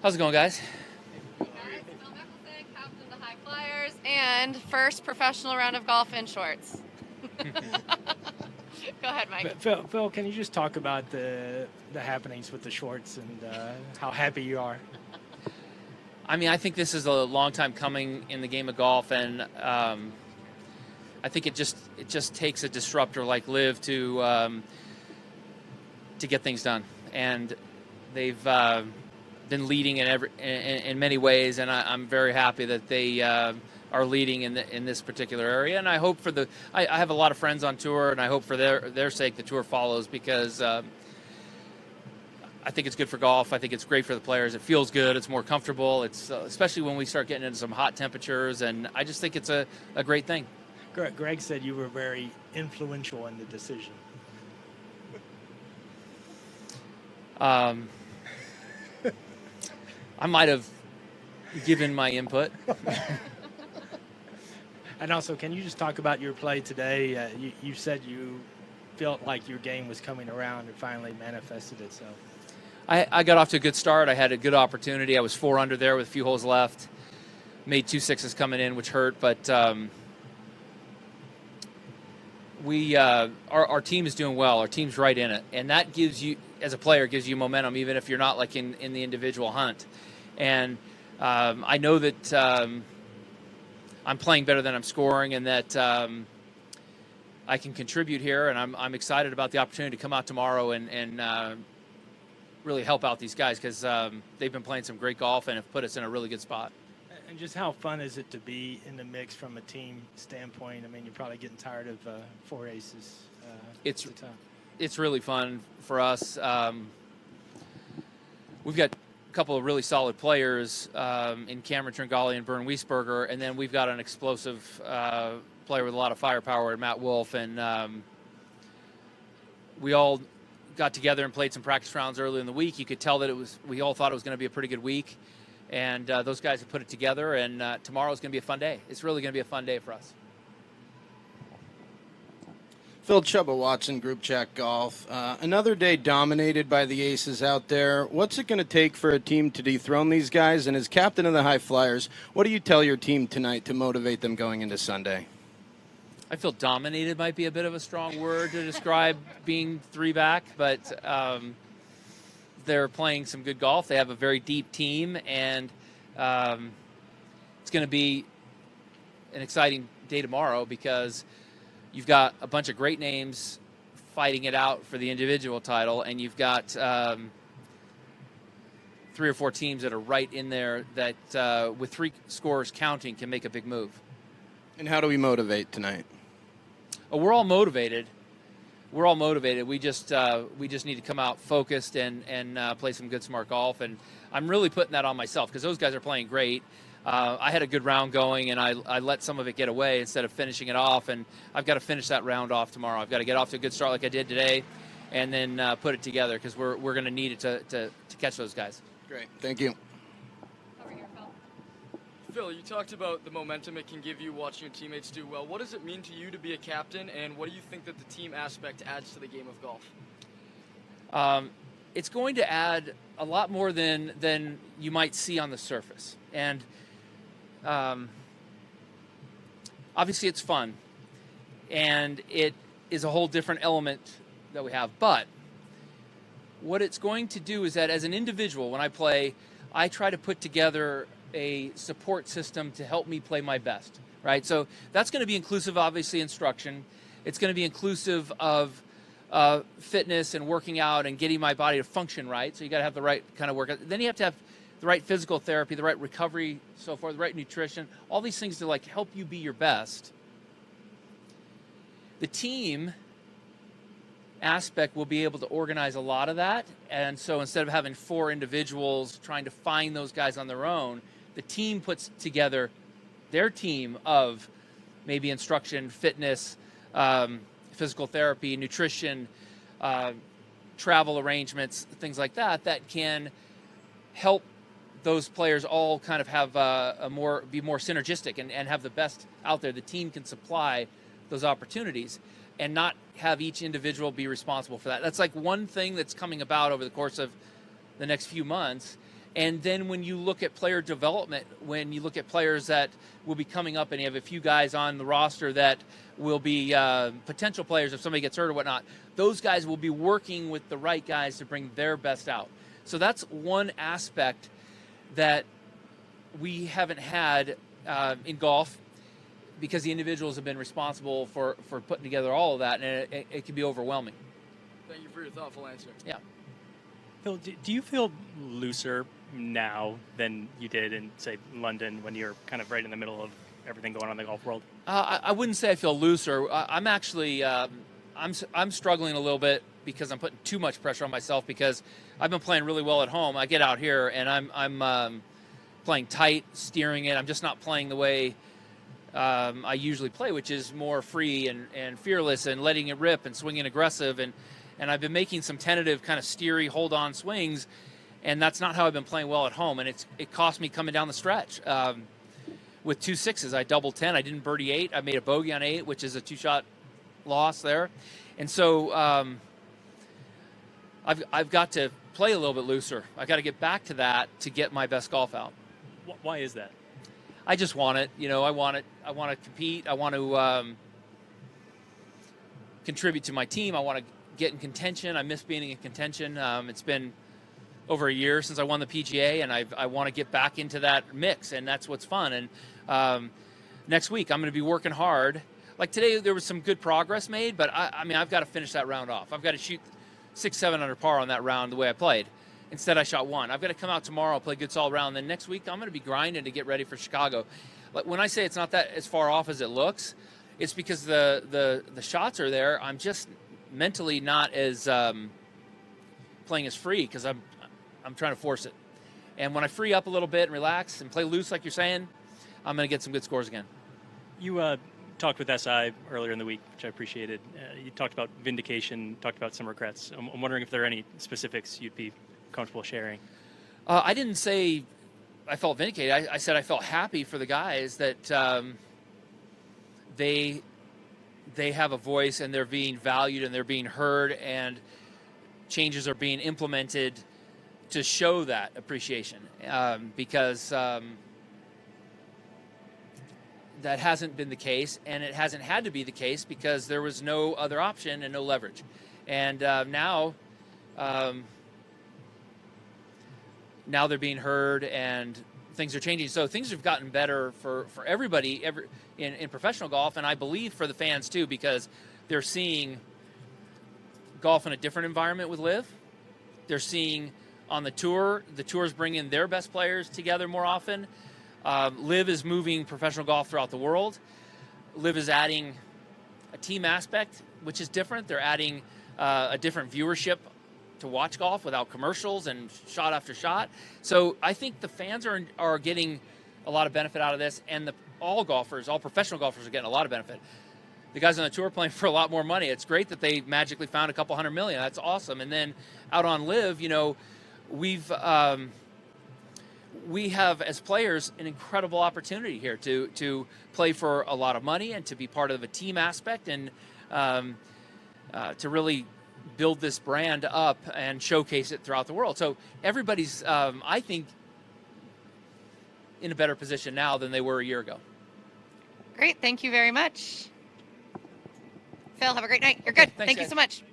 How's it going, guys? Guys, Phil Mickelson, captain of the High Flyers, and first professional round of golf in shorts. Go ahead, Mike. Phil, can you just talk about the happenings with the shorts and how happy you are? I mean, I think this is a long time coming in the game of golf, and I think it just takes a disruptor like LIV to get things done, and they've been leading in many ways, and I'm very happy that they are leading in this particular area. And I hope I have a lot of friends on tour, and I hope for their sake the tour follows, because I think it's good for golf. I think it's great for the players. It feels good. It's more comfortable. It's especially when we start getting into some hot temperatures, and I just think it's a great thing. Greg said you were very influential in the decision. I might have given my input. And also, can you just talk about your play today? You said you felt like your game was coming around and finally manifested itself. I got off to a good start. I had a good opportunity. I was 4 under there with a few holes left. Made 2 sixes coming in, which hurt, but our team is doing well. Our team's right in it, and that gives you, as a player, gives you momentum, even if you're not like in the individual hunt. And I know that I'm playing better than I'm scoring, and that I can contribute here, and I'm excited about the opportunity to come out tomorrow and really help out these guys, because they've been playing some great golf and have put us in a really good spot. And just how fun is it to be in the mix from a team standpoint? I mean, you're probably getting tired of 4 aces. It's really fun for us. We've got a couple of really solid players in Cameron Tringali and Bern Wiesberger, and then we've got an explosive player with a lot of firepower, Matt Wolf, and we all got together and played some practice rounds early in the week. You could tell that we all thought it was going to be a pretty good week, and those guys have put it together, and tomorrow's going to be a fun day. It's really going to be a fun day for us. Phil, Chubba Watson, Group Chat Golf. Another day dominated by the aces out there. What's it going to take for a team to dethrone these guys? And as captain of the High Flyers, what do you tell your team tonight to motivate them going into Sunday? I feel dominated might be a bit of a strong word to describe being 3 back, but they're playing some good golf. They have a very deep team, and it's going to be an exciting day tomorrow, because you've got a bunch of great names fighting it out for the individual title, and you've got 3 or 4 teams that are right in there that, with 3 scores counting, can make a big move. And how do we motivate tonight? Oh, we're all motivated. We're all motivated. We just need to come out focused and play some good, smart golf. And I'm really putting that on myself, because those guys are playing great. I had a good round going, and I let some of it get away instead of finishing it off. And I've got to finish that round off tomorrow. I've got to get off to a good start like I did today, and then put it together, because we're going to need it to catch those guys. Great. Thank you. Over here, Phil. Phil, you talked about the momentum it can give you watching your teammates do well. What does it mean to you to be a captain, and what do you think that the team aspect adds to the game of golf? It's going to add a lot more than you might see on the surface. And obviously it's fun, and it is a whole different element that we have. But what it's going to do is that, as an individual, when I play, I try to put together a support system to help me play my best, right? So that's going to be inclusive, obviously, instruction. It's going to be inclusive of fitness and working out and getting my body to function right. So you got to have the right kind of workout. Then you have to have the right physical therapy, the right recovery, so forth, the right nutrition, all these things to like help you be your best. The team aspect will be able to organize a lot of that. And so instead of having 4 individuals trying to find those guys on their own, the team puts together their team of maybe instruction, fitness, physical therapy, nutrition, travel arrangements, things like that, that can help those players all kind of have be more synergistic and have the best out there. The team can supply those opportunities and not have each individual be responsible for that. That's like one thing that's coming about over the course of the next few months, And then when you look at player development, when you look at players that will be coming up, and you have a few guys on the roster that will be potential players if somebody gets hurt or whatnot, those guys will be working with the right guys to bring their best out. So that's one aspect that we haven't had in golf, because the individuals have been responsible for putting together all of that, and it can be overwhelming. Thank you for your thoughtful answer. Yeah. Phil, do you feel looser now than you did in, say, London, when you're kind of right in the middle of everything going on in the golf world? I wouldn't say I feel looser. I'm actually I'm struggling a little bit because I'm putting too much pressure on myself, because I've been playing really well at home. I get out here and I'm playing tight, steering it. I'm just not playing the way I usually play, which is more free and fearless and letting it rip and swinging aggressive. And I've been making some tentative kind of steery hold-on swings, and that's not how I've been playing well at home. And it cost me coming down the stretch. With 2 6s, I doubled 10. I didn't birdie 8. I made a bogey on 8, which is a 2-shot loss there. And so I've got to play a little bit looser. I got to get back to that to get my best golf out. Why is that? I just want it. I want it. I want to compete. I want to contribute to my team. I want to get in contention. I miss being in contention. It's been over a year since I won the PGA, and I want to get back into that mix, and that's what's fun. And next week I'm going to be working hard. Like today, there was some good progress made, but I mean, I've got to finish that round off. I've got to shoot 6-7 under par on that round the way I played. Instead, I shot 1. I've got to come out tomorrow, play a good solid round. Then next week, I'm going to be grinding to get ready for Chicago. But when I say it's not that as far off as it looks, it's because the shots are there. I'm just mentally not as playing as free, because I'm trying to force it. And when I free up a little bit and relax and play loose, like you're saying, I'm going to get some good scores again. You talked with SI earlier in the week, which I appreciated. You talked about vindication, talked about some regrets. I'm wondering if there are any specifics you'd be comfortable sharing. I didn't say I felt vindicated. I said I felt happy for the guys that they have a voice, and they're being valued, and they're being heard, and changes are being implemented to show that appreciation, because that hasn't been the case, and it hasn't had to be the case because there was no other option and no leverage. And now they're being heard, and things are changing. So things have gotten better for everybody in professional golf, and I believe for the fans too, because they're seeing golf in a different environment with LIV. They're seeing on the tour's bringing their best players together more often. LIV is moving professional golf throughout the world. LIV is adding a team aspect, which is different. They're adding a different viewership to watch golf without commercials and shot after shot. So I think the fans are getting a lot of benefit out of this, and all professional golfers are getting a lot of benefit. The guys on the tour are playing for a lot more money. It's great that they magically found a couple $100 million. That's awesome. And then out on LIV, we have as players an incredible opportunity here to play for a lot of money and to be part of a team aspect, and to really build this brand up and showcase it throughout the world. So everybody's, I think, in a better position now than they were a year ago. Great. Thank you very much. Phil, have a great night. You're good. Thanks, Thank you guys. so much.